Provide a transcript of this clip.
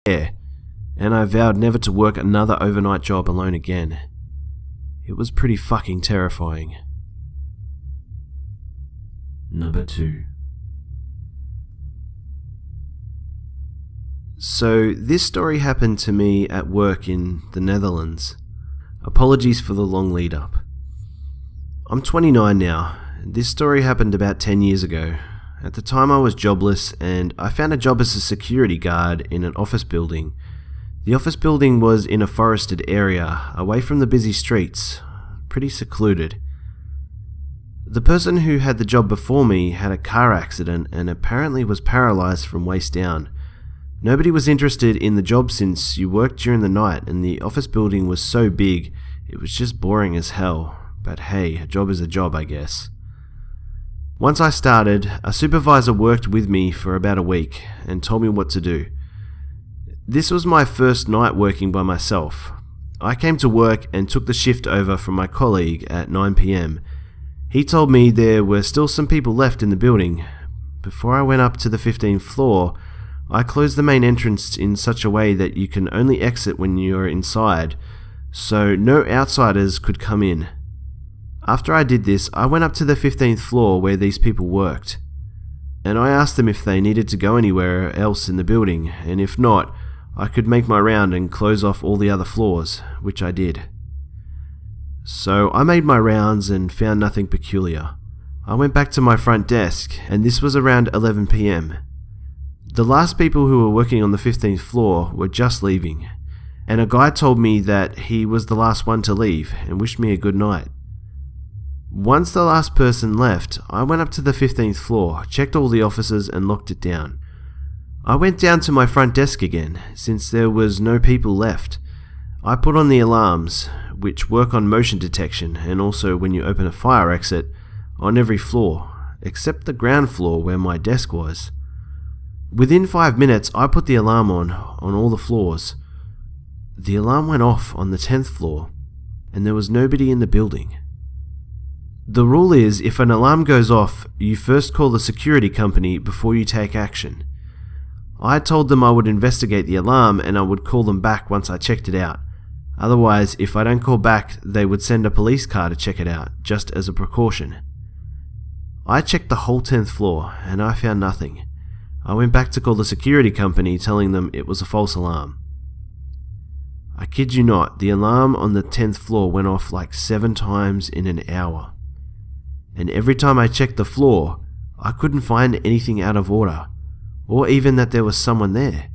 there, and I vowed never to work another overnight job alone again. It was pretty fucking terrifying. Number 2. So, this story happened to me at work in the Netherlands. Apologies for the long lead up. I'm 29 now. This story happened about 10 years ago. At the time I was jobless and I found a job as a security guard in an office building. The office building was in a forested area, away from the busy streets, pretty secluded. The person who had the job before me had a car accident and apparently was paralysed from waist down. Nobody was interested in the job since you worked during the night and the office building was so big, it was just boring as hell. But hey, a job is a job, I guess. Once I started, a supervisor worked with me for about a week and told me what to do. This was my first night working by myself. I came to work and took the shift over from my colleague at 9 PM. He told me there were still some people left in the building. Before I went up to the 15th floor, I closed the main entrance in such a way that you can only exit when you're inside, so no outsiders could come in. After I did this, I went up to the 15th floor where these people worked, and I asked them if they needed to go anywhere else in the building, and if not, I could make my round and close off all the other floors, which I did. So I made my rounds and found nothing peculiar. I went back to my front desk, and this was around 11 PM. The last people who were working on the 15th floor were just leaving, and a guy told me that he was the last one to leave and wished me a good night. Once the last person left, I went up to the 15th floor, checked all the offices and locked it down. I went down to my front desk again, since there was no people left. I put on the alarms, which work on motion detection and also when you open a fire exit, on every floor, except the ground floor where my desk was. Within 5 minutes, I put the alarm on all the floors. The alarm went off on the 10th floor, and there was nobody in the building. The rule is, if an alarm goes off, you first call the security company before you take action. I told them I would investigate the alarm and I would call them back once I checked it out. Otherwise, if I don't call back, they would send a police car to check it out, just as a precaution. I checked the whole 10th floor, and I found nothing. I went back to call the security company, telling them it was a false alarm. I kid you not, the alarm on the 10th floor went off like 7 times in an hour. And every time I checked the floor, I couldn't find anything out of order, or even that there was someone there.